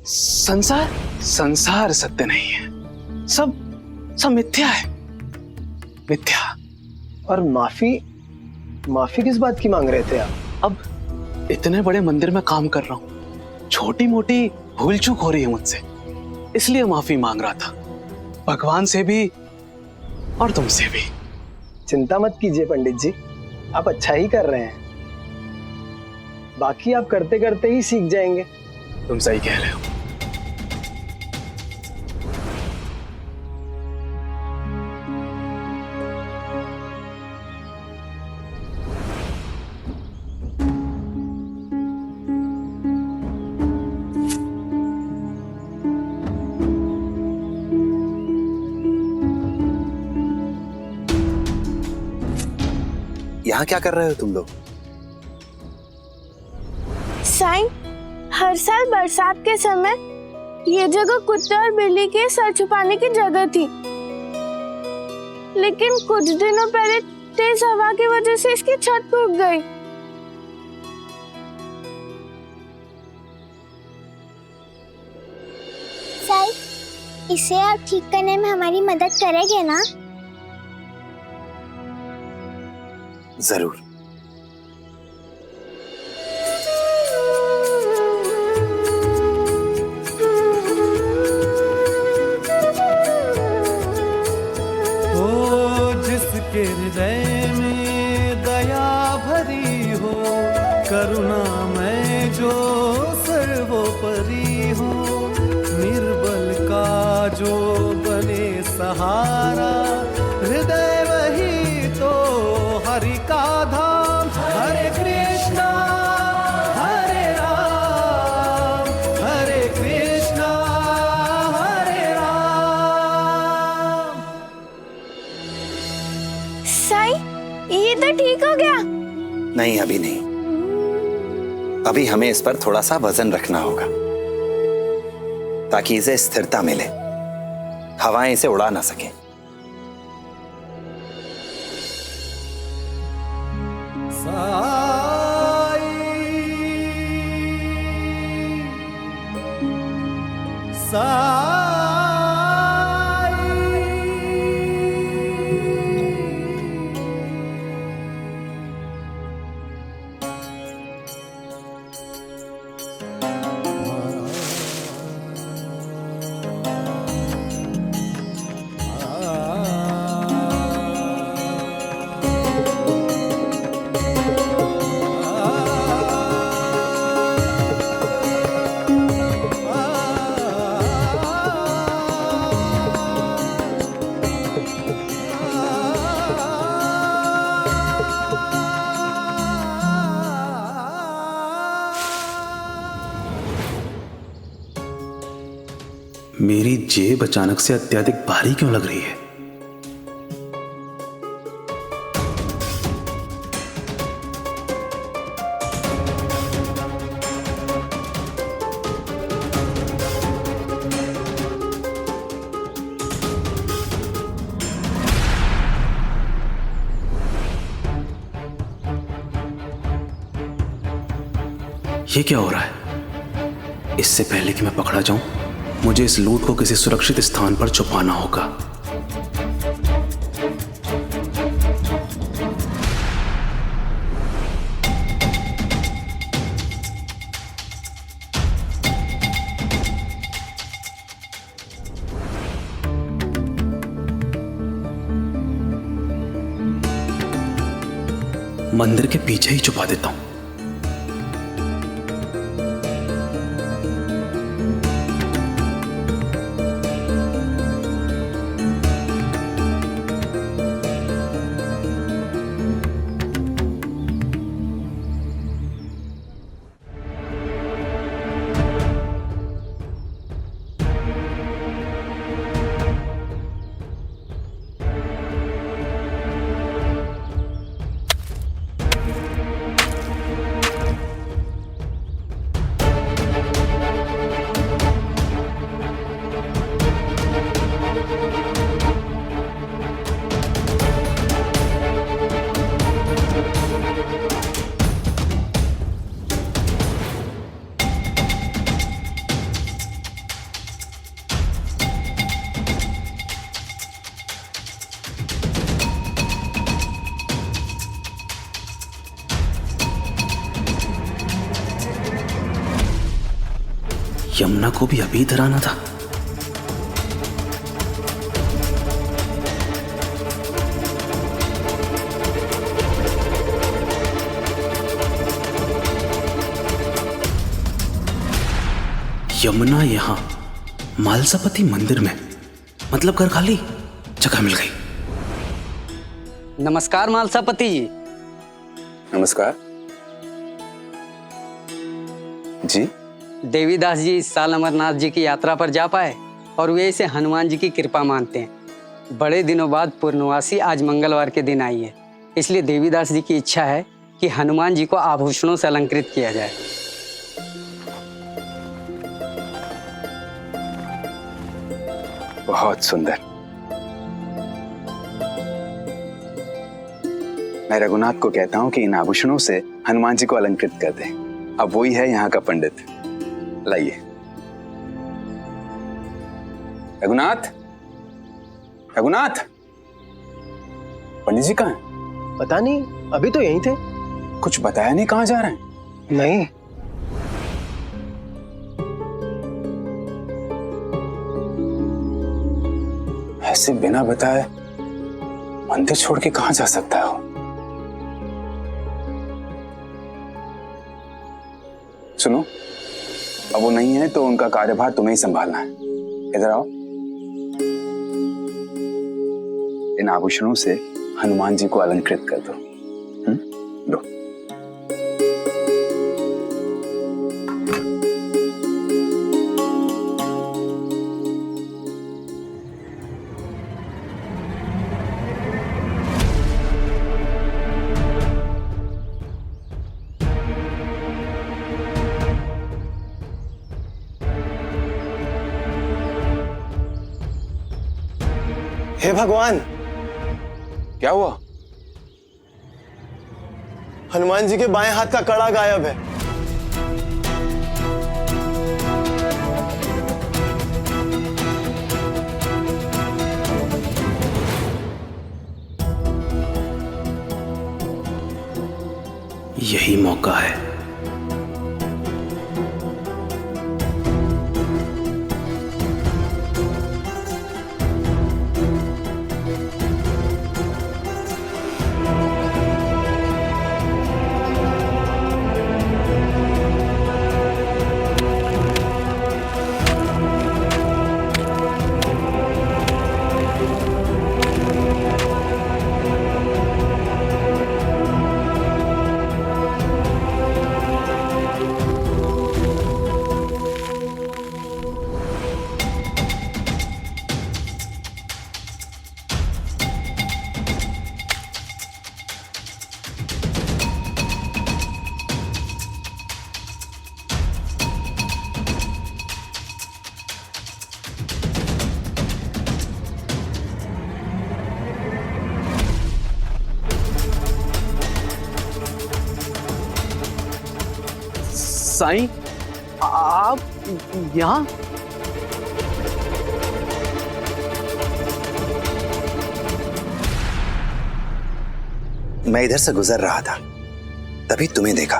संसार सत्य नहीं है, सब मिथ्या है, मिथ्या। और माफी किस बात की मांग रहे थे आप? अब इतने बड़े मंदिर में काम कर रहा हूं, छोटी मोटी भूल चूक हो रही है मुझसे, इसलिए माफी मांग रहा था, भगवान से भी और तुमसे भी। चिंता मत कीजिए पंडित जी, आप अच्छा ही कर रहे हैं। बाकी आप करते करते ही सीख जाएंगे। तुम सही कह रहे हो। यहाँ क्या कर रहे हो तुम लोग? साईं, हर साल बरसात के समय ये जगह कुत्ते और बिल्ली के सर छुपाने की जगह थी, लेकिन कुछ दिनों पहले तेज हवा की वजह से इसकी छत टूट गई। साईं, इसे आप ठीक करने में हमारी मदद करेंगे ना? जरूर। जिसके हृदय में दया भरी हो, करुणा में जो सर्वोपरि हो, निर्बल का जो बने सहारा, हृदय वही तो हरि का धाम। हरे कृष्णा हरे राम, हरे कृष्णा हरे राम। साईं, ये तो ठीक हो गया? नहीं, अभी नहीं। अभी हमें इस पर थोड़ा सा वजन रखना होगा ताकि इसे स्थिरता मिले, हवाएं इसे उड़ा ना सके। मेरी जेब अचानक से अत्यधिक भारी क्यों लग रही है? ये क्या हो रहा है? इससे पहले कि मैं पकड़ा जाऊं, मुझे इस लूट को किसी सुरक्षित स्थान पर छुपाना होगा। मंदिर के पीछे ही छुपा देता हूं। यमुना को भी अभी इधर आना था। यमुना यहां मालसापति मंदिर में, मतलब घर खाली, जगह मिल गई। नमस्कार मालसापति जी। नमस्कार जी। देवीदास जी इस साल अमरनाथ जी की यात्रा पर जा पाए और वे इसे हनुमान जी की कृपा मानते हैं। बड़े दिनों बाद पूर्णवासी आज मंगलवार के दिन आई है। इसलिए देवीदास जी की इच्छा है कि हनुमान जी को आभूषणों से अलंकृत किया जाए। बहुत सुंदर। मैं रघुनाथ को कहता हूं कि इन आभूषणों से हनुमान जी को अलंकृत कर दें। अब वही है यहाँ का पंडित। लाइए। रघुनाथ, रघुनाथ, पंडित जी कहाँ हैं? पता नहीं, अभी तो यहीं थे। कुछ बताया नहीं कहाँ जा रहे हैं? नहीं। ऐसे बिना बताए मंदिर छोड़ के कहाँ जा सकता है वो? सुनो, अब वो नहीं है तो उनका कार्यभार तुम्हें ही संभालना है। इधर आओ। इन आभूषणों से हनुमान जी को अलंकृत कर दो। लो। हे भगवान, क्या हुआ? हनुमान जी के बाएं हाथ का कड़ा गायब है। यही मौका है। साईं, आप यहाँ? मैं इधर से गुजर रहा था, तभी तुम्हें देखा।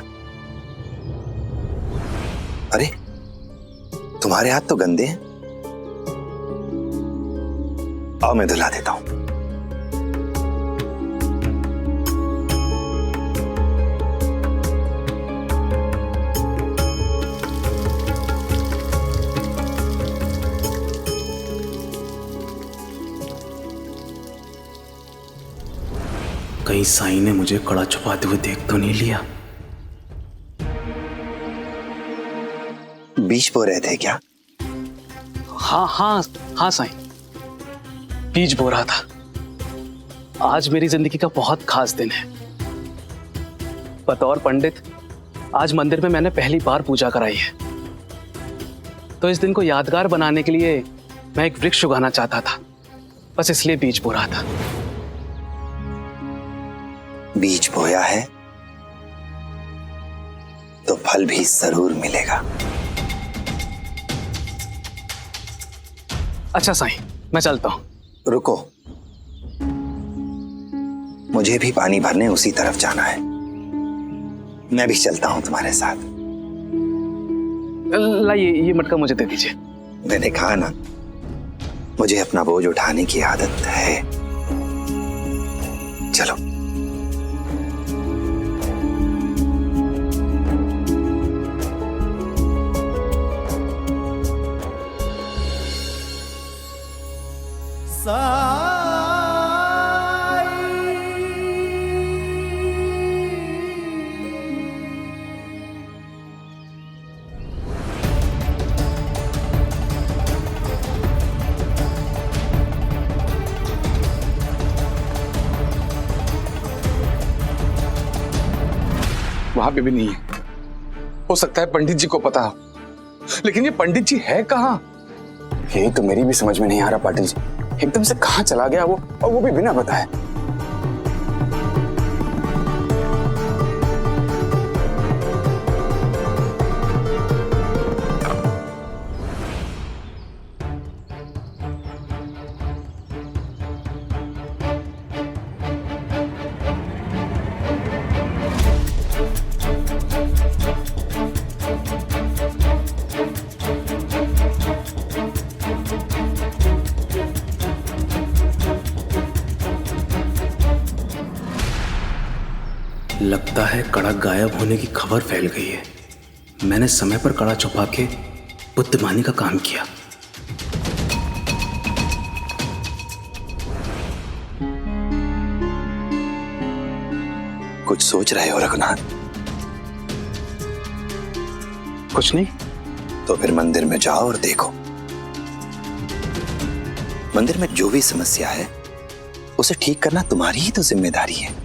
अरे, तुम्हारे हाथ तो गंदे हैं। आओ मैं धुला देता हूं। कहीं साईं ने मुझे कड़ा छुपाते हुए देख तो नहीं लिया? बीज बो रहे थे क्या? हाँ हाँ हाँ साईं, बीज बो रहा था। आज मेरी जिंदगी का बहुत खास दिन है। बतौर पंडित आज मंदिर में मैंने पहली बार पूजा कराई है, तो इस दिन को यादगार बनाने के लिए मैं एक वृक्ष उगाना चाहता था, बस इसलिए बीज बो रहा था। बीज बोया है तो फल भी जरूर मिलेगा। अच्छा साईं, मैं चलता हूं। रुको, मुझे भी पानी भरने उसी तरफ जाना है। मैं भी चलता हूं तुम्हारे साथ। लाइए, ये मटका मुझे दे दीजिए। मैंने कहा ना, मुझे अपना बोझ उठाने की आदत है। चलो। वहां पे भी नहीं है। हो सकता है पंडित जी को पता हो, लेकिन ये पंडित जी है कहाँ? यही तो मेरी भी समझ में नहीं आ रहा पाटिल जी, एकदम से कहाँ चला गया वो, और वो भी बिना बताए। लगता है कड़ा गायब होने की खबर फैल गई है। मैंने समय पर कड़ा छुपा के बुद्धिमानी का काम किया। कुछ सोच रहे हो रघुनाथ? कुछ नहीं। तो फिर मंदिर में जाओ और देखो। मंदिर में जो भी समस्या है उसे ठीक करना तुम्हारी ही तो जिम्मेदारी है।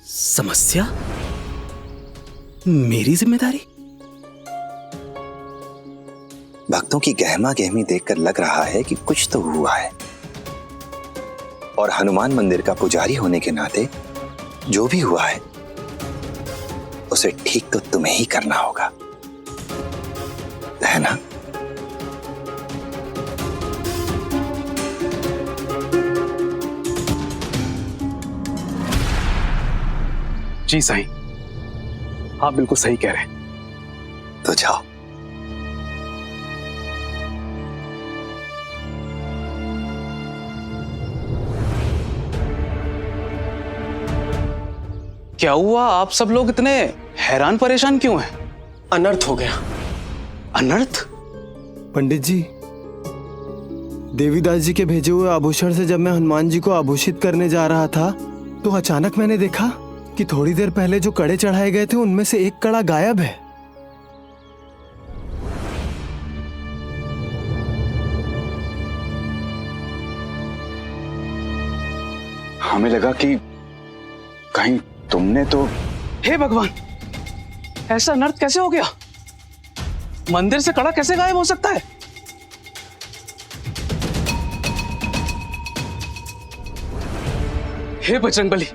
समस्या मेरी जिम्मेदारी? भक्तों की गहमा गहमी देखकर लग रहा है कि कुछ तो हुआ है, और हनुमान मंदिर का पुजारी होने के नाते जो भी हुआ है उसे ठीक तो तुम्हें ही करना होगा, है ना? जी साईं, आप बिल्कुल सही कह रहे हैं। तो जाओ। क्या हुआ? आप सब लोग इतने हैरान परेशान क्यों हैं? अनर्थ हो गया। अनर्थ? पंडित जी, देवीदास जी के भेजे हुए आभूषण से जब मैं हनुमान जी को आभूषित करने जा रहा था तो अचानक मैंने देखा कि थोड़ी देर पहले जो कड़े चढ़ाए गए थे उनमें से एक कड़ा गायब है। हमें लगा कि कहीं तुमने तो। हे भगवान, ऐसा अनर्थ कैसे हो गया? मंदिर से कड़ा कैसे गायब हो सकता है? हे बजरंगबली,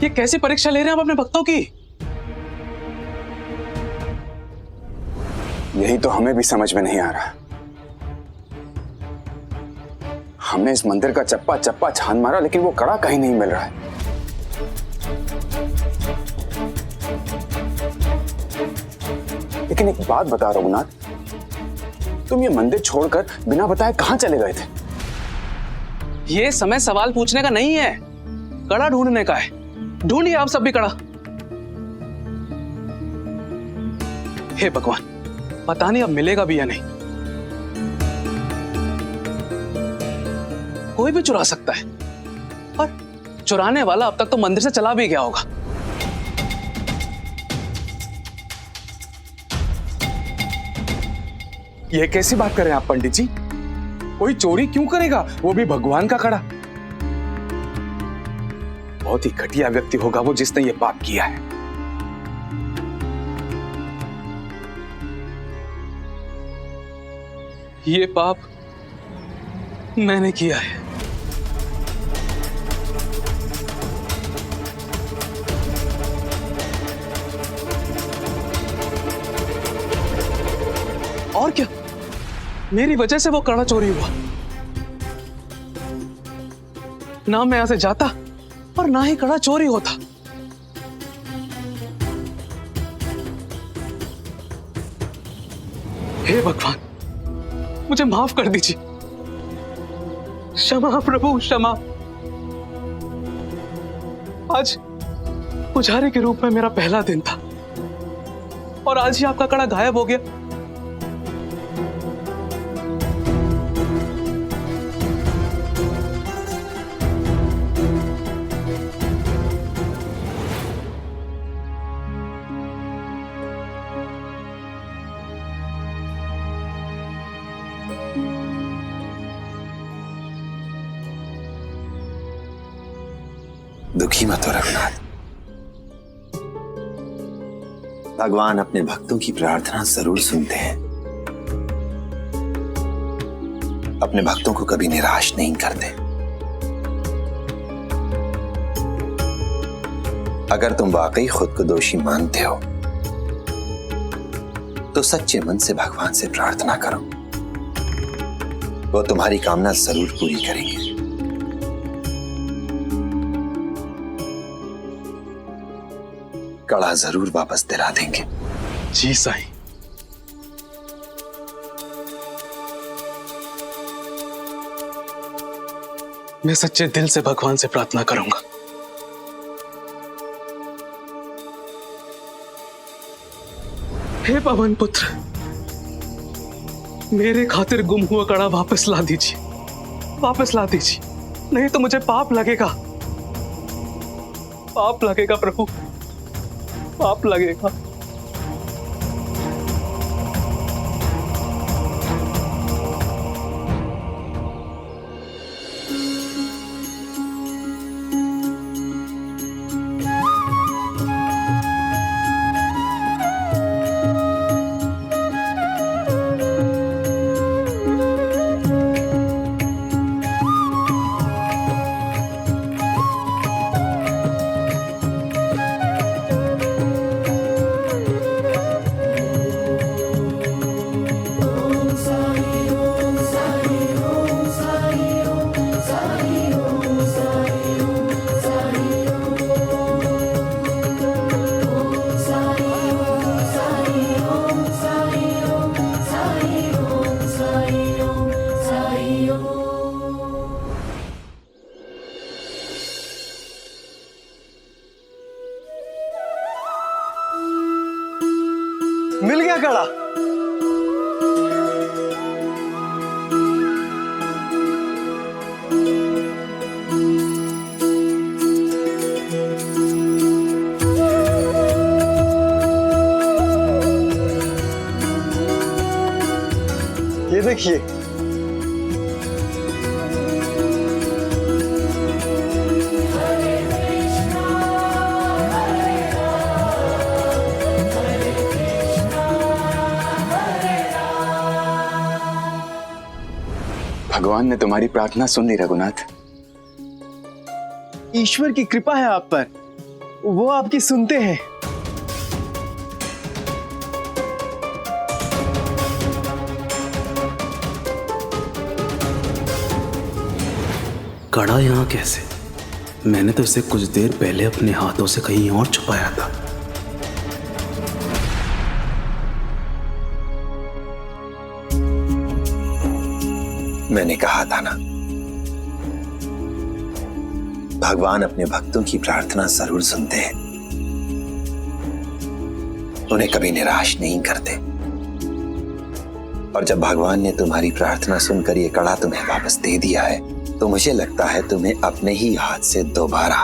ये कैसी परीक्षा ले रहे हैं आप अपने भक्तों की? यही तो हमें भी समझ में नहीं आ रहा। हमने इस मंदिर का चप्पा चप्पा छान मारा, लेकिन वो कड़ा कहीं नहीं मिल रहा है। लेकिन एक बात बता रघुनाथ, तुम ये मंदिर छोड़कर बिना बताए कहां चले गए थे? ये समय सवाल पूछने का नहीं है, कड़ा ढूंढने का है। ढूंढिए आप सब भी कड़ा। हे भगवान, पता नहीं अब मिलेगा भी या नहीं। कोई भी चुरा सकता है, और चुराने वाला अब तक तो मंदिर से चला भी गया होगा। ये कैसी बात कर रहे हैं आप पंडित जी? कोई चोरी क्यों करेगा, वो भी भगवान का कड़ा? बहुत ही घटिया व्यक्ति होगा वो जिसने ये पाप किया है। ये पाप मैंने किया है। और क्या, मेरी वजह से वो कड़ा चोरी हुआ। ना मैं यहां से जाता और ना ही कड़ा चोरी होता। हे भगवान, मुझे माफ कर दीजिए। क्षमा प्रभु, क्षमा। आज पुजारी के रूप में मेरा पहला दिन था और आज ही आपका कड़ा गायब हो गया। दुखी मत हो रघुनाथ, भगवान अपने भक्तों की प्रार्थना जरूर सुनते हैं, अपने भक्तों को कभी निराश नहीं करते। अगर तुम वाकई खुद को दोषी मानते हो तो सच्चे मन से भगवान से प्रार्थना करो, वो तुम्हारी कामना जरूर पूरी करेंगे। कड़ा जरूर वापस दिला देंगे। जी साईं। मैं सच्चे दिल से भगवान से प्रार्थना करूंगा। हे पवन पुत्र, मेरे खातिर गुम हुआ कड़ा वापस ला दीजिए, वापस ला दीजिए, नहीं तो मुझे पाप लगेगा, पाप लगेगा प्रभु, पाप लगेगा। मिल गया कड़ा। ये देखिए, भगवान ने तुम्हारी प्रार्थना सुन ली रघुनाथ। ईश्वर की कृपा है आप पर, वो आपकी सुनते हैं। कड़ा यहाँ कैसे? मैंने तो इसे कुछ देर पहले अपने हाथों से कहीं और छुपाया था। मैंने कहा था ना, भगवान अपने भक्तों की प्रार्थना जरूर सुनते हैं, उन्हें कभी निराश नहीं करते। और जब भगवान ने तुम्हारी प्रार्थना सुनकर ये कड़ा तुम्हें वापस दे दिया है, तो मुझे लगता है तुम्हें अपने ही हाथ से दोबारा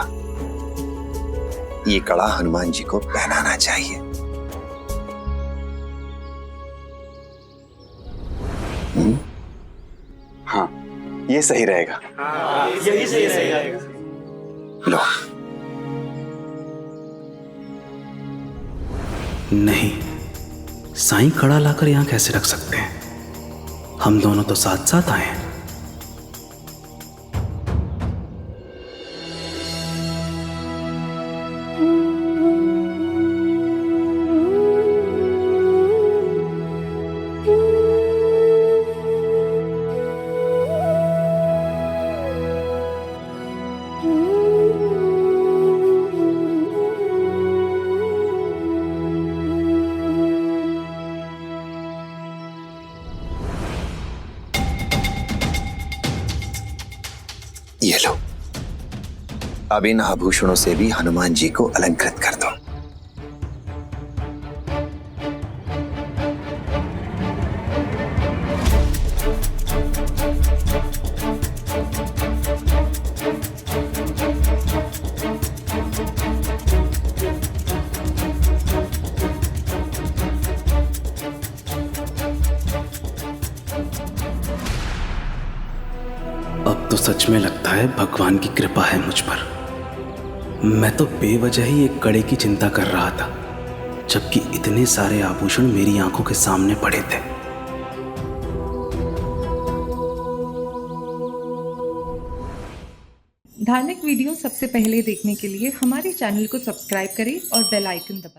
ये कड़ा हनुमान जी को पहनाना चाहिए। हाँ, ये सही रहेगा। यही सही रहेगा। लो। नहीं, साईं कड़ा लाकर यहाँ कैसे रख सकते हैं? हम दोनों तो साथ साथ आए हैं। ये लो, अब इन आभूषणों से भी हनुमान जी को अलंकृत कर दो। अब तो सच में लगता है भगवान की कृपा है मुझ पर। मैं तो बेवजह ही एक कड़े की चिंता कर रहा था, जबकि इतने सारे आभूषण मेरी आंखों के सामने पड़े थे। धार्मिक वीडियो सबसे पहले देखने के लिए हमारे चैनल को सब्सक्राइब करें और बेल आइकन दबाएं।